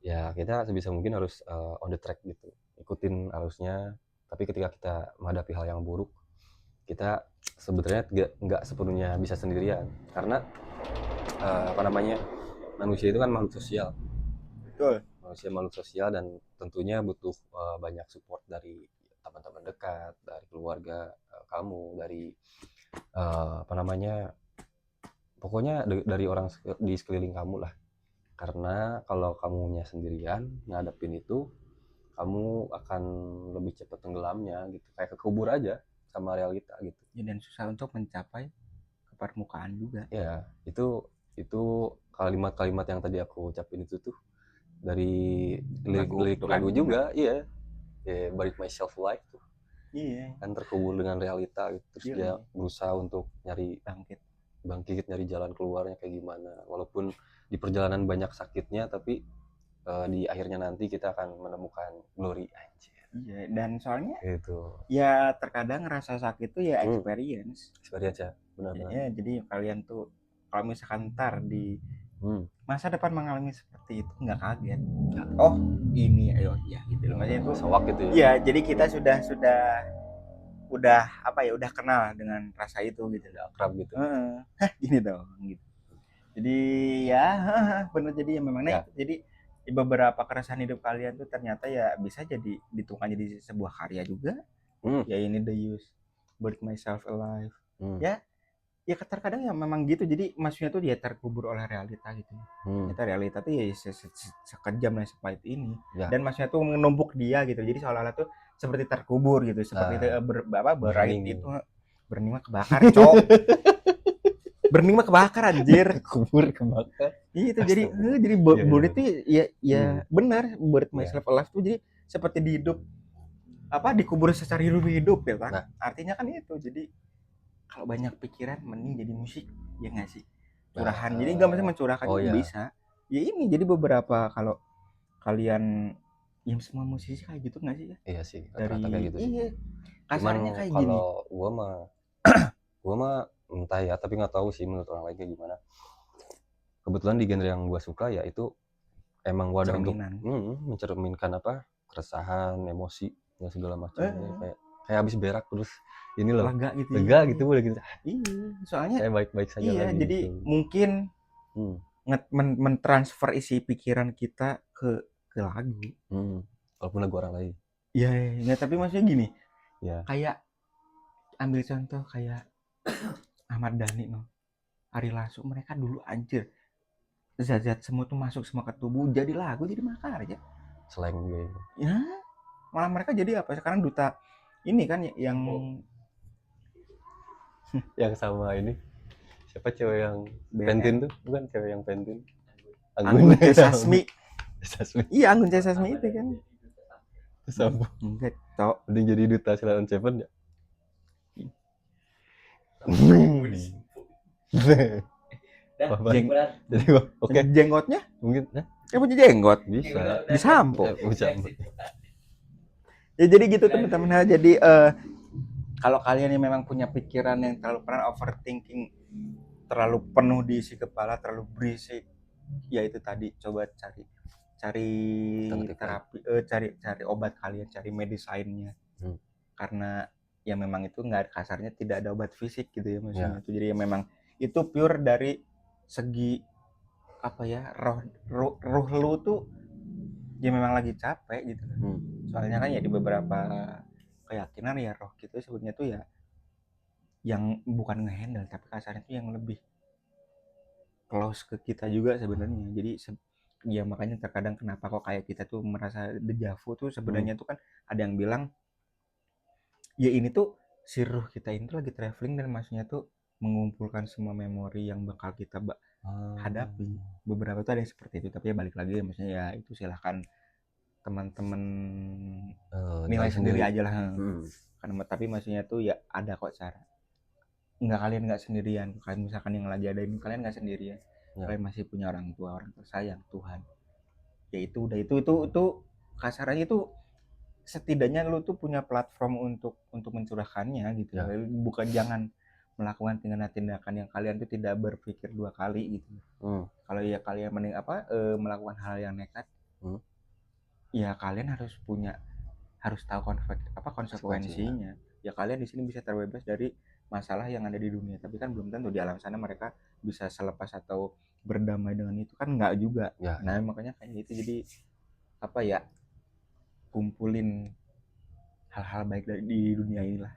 ya kita sebisa mungkin harus on the track gitu, ikutin arusnya. Tapi ketika kita menghadapi hal yang buruk, kita sebenarnya nggak sepenuhnya bisa sendirian, karena manusia itu kan makhluk sosial. Betul. Manusia makhluk sosial dan tentunya butuh banyak support dari teman-teman dekat, dari keluarga kamu, dari pokoknya dari orang di sekeliling kamu lah. Karena kalau kamunya sendirian ngadepin itu, kamu akan lebih cepat tenggelamnya gitu, kayak kekubur aja sama realita gitu. Ya, dan susah untuk mencapai ke permukaan juga. Ya, itu kalimat-kalimat yang tadi aku ucapin itu tuh dari lagu juga, iya. Ya, Buried Myself Alive tuh. Iya. Kan terkubur dengan realita gitu. Terus dia berusaha untuk nyari bangkit, nyari jalan keluarnya kayak gimana. Walaupun di perjalanan banyak sakitnya, tapi di akhirnya nanti kita akan menemukan glory anjir. Iya, dan soalnya itu ya terkadang rasa sakit tuh ya experience ya, benar-benar. Ya, jadi kalian tuh kalau misalkan ntar di masa depan mengalami seperti itu nggak kaget. Oh ini ayo ya gitu loh, maksudnya itu sewak gitu ya. Iya, jadi kita udah apa ya, udah kenal dengan rasa itu gitu, udah akrab gitu. Gini dong gitu. Jadi ya bener, jadi ya memang jadi beberapa keresahan hidup kalian tuh ternyata ya bisa jadi dituangkan jadi sebuah karya juga. Ya ini The Use, Buried Myself Alive. Ya terkadang ya memang gitu, jadi maksudnya tuh dia terkubur oleh realita gitu. Ternyata realita tuh ya sekejam dan sepahit ini. Dan maksudnya tuh menumpuk dia gitu, jadi seolah-olah tuh seperti terkubur gitu, seperti itu berait itu. Burning mah kebakar, cok. Burning mah kebakar anjir. Kubur kebakar. Iya itu jadi Buried itu ya benar, Buried Myself Alive tuh jadi seperti dihidup dikubur secara hidup ya kan. Artinya kan itu, jadi kalau banyak pikiran mending jadi musik, ya nggak sih? Curahan. Jadi nggak mesti mencurahkan juga bisa. Ya ini jadi beberapa, kalau kalian ya semua musisi kayak gitu nggak sih ya? Iya sih, rata-rata kayak gitu. Iya. Kasarnya kayak gini. Kalau gua mah entah ya, tapi nggak tahu sih menurut orang lain kayak gimana. Kebetulan di genre yang gua suka ya itu emang wadah untuk mencerminkan keresahan, emosi dan segala macamnya. Kayak habis berak terus ini loh lega gitu udah gitu. Iya, soalnya saya baik-baik saja lagi. Jadi gitu. Mungkin mentransfer isi pikiran kita ke lagu. Walaupun lagu orang lain. Iya, tapi maksudnya gini. Ya. Kayak ambil contoh kayak Ahmad Dhani, Ari Lasso, mereka dulu anjir zat-zat semua tuh masuk semua ke tubuh jadi lagu, jadi makarya. Slang gitu. Ya, malah mereka jadi apa? Sekarang duta ini kan yang yang sama ini. Siapa cewek yang Pentin tuh? Bukan cewek yang Pentin. Anggun C. Sasmi. Sasmi. Iya, Anggun C. Sasmi itu kan. Sama. Enggak, tok. Mending jadi duta Silent Seven ya. Jadi oke. Jenggotnya? Mungkin Dia punya jenggot. bisa. Disampo. Bisa. Ya jadi gitu teman-teman. Jadi kalau kalian yang memang punya pikiran yang terlalu pernah overthinking, terlalu penuh diisi kepala, terlalu berisik, ya itu tadi coba cari terapi, cari obat kalian, cari medisinenya. Karena ya memang itu nggak, kasarnya tidak ada obat fisik gitu ya maksudnya. Itu jadi memang itu pure dari segi apa ya, roh lu tuh ya memang lagi capek gitu. Soalnya kan ya di beberapa keyakinan ya roh gitu sebenarnya tuh ya yang bukan ngehandle, tapi kasarnya tuh yang lebih close ke kita juga sebenarnya. Jadi ya makanya terkadang kenapa kok kayak kita tuh merasa dejavu tuh sebenarnya tuh kan ada yang bilang ya ini tuh si ruh kita ini tuh lagi traveling dan maksudnya tuh mengumpulkan semua memori yang bakal kita hadapi. Beberapa tuh ada yang seperti itu, tapi ya balik lagi ya maksudnya ya itu silahkan teman-teman nilai sendiri aja lah. Karena tapi maksudnya tuh ya ada kok cara. Kalian nggak sendirian. Kalian misalkan yang lagi ada ini kalian nggak sendirian. Kalian masih punya orang tua, orang tersayang, Tuhan. Ya itu udah itu kasarannya itu setidaknya lu tuh punya platform untuk mencurahkannya gitu. Bukan jangan melakukan tindakan yang kalian tuh tidak berpikir dua kali gitu. Kalau ya kalian mending melakukan hal yang nekat, ya kalian harus tahu konsekuensinya. Ya kalian di sini bisa terbebas dari masalah yang ada di dunia, tapi kan belum tentu di alam sana mereka bisa selepas atau berdamai dengan itu, kan nggak juga. Nah makanya kayak itu, jadi apa ya, kumpulin hal-hal baik di dunia inilah.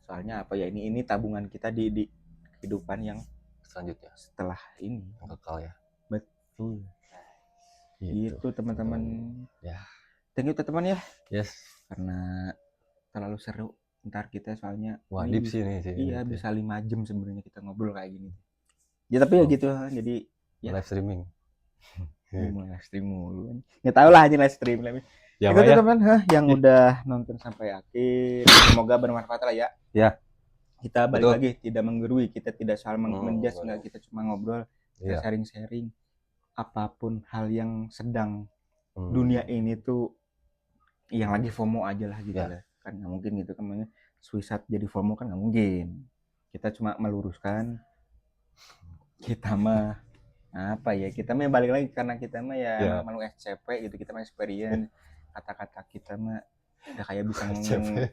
Soalnya apa ya, ini tabungan kita di kehidupan yang selanjutnya setelah ini kekal ya. Betul gitu teman-teman ya. Thank you teman-teman ya. Yes, karena terlalu seru ntar kita soalnya wajib sih nih sih. Iya bisa 5 jam sebenarnya kita ngobrol kayak gini ya, tapi ya gitu, jadi ya live streaming. Mulai live stream mulu, nggak tahu lah aja live stream ya, itu teman-teman yang udah nonton sampai akhir, semoga bermanfaat lah ya. Kita balik lagi tidak menggurui, kita tidak soal menjudge, nggak, kita cuma ngobrol, kita sharing apapun hal yang sedang dunia ini tuh yang lagi FOMO aja lah gitu lah. Kan nggak mungkin gitu kan, suicide jadi FOMO kan nggak mungkin. Kita cuma meluruskan, kita mah apa ya, kita mah balik lagi karena kita mah ya malu SCP gitu, kita mah experience, kata-kata kita mah udah kayak bisa ngomong.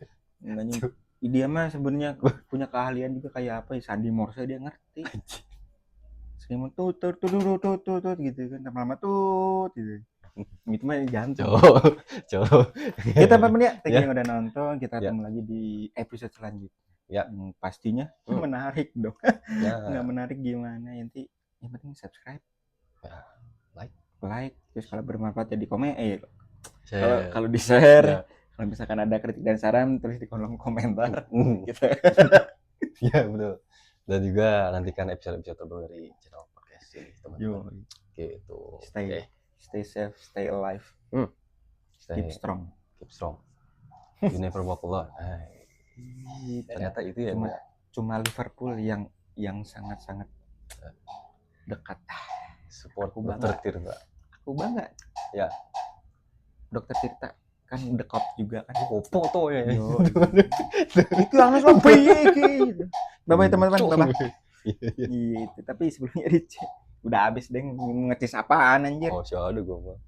Dia mah sebenarnya punya keahlian juga kayak apa ya, Sandi Morse dia ngerti. Sering tuh gitu kan, lama-lama tuh gitu. Itu mah jantung. Kita teman-teman ya, thank you yang udah nonton. Kita ketemu lagi di episode selanjutnya. Pastinya menarik dong. Nggak menarik gimana, nanti yang penting subscribe, like, terus kalau bermanfaat ya di komen, kalau di share, kalau misalkan ada kritik dan saran tulis di kolom komentar. Gitu. Ya betul. Dan juga nantikan episode-episode terbaru dari channel podcast ini teman-teman. Gitu. Stay safe, stay alive, keep strong. You never walk alone. Ternyata itu ya cuma Liverpool yang sangat-sangat dekat. Support Dokter Tirta. Aku bangga. Ya. Dokter Tirta kan dekop juga kan. Foto ya. Itu harus lebih gitu. Bye teman-teman. Gitu. Tapi sebelumnya dicek. Udah habis deh ngecis apaan anjir. Oh, siapa ada gua mah.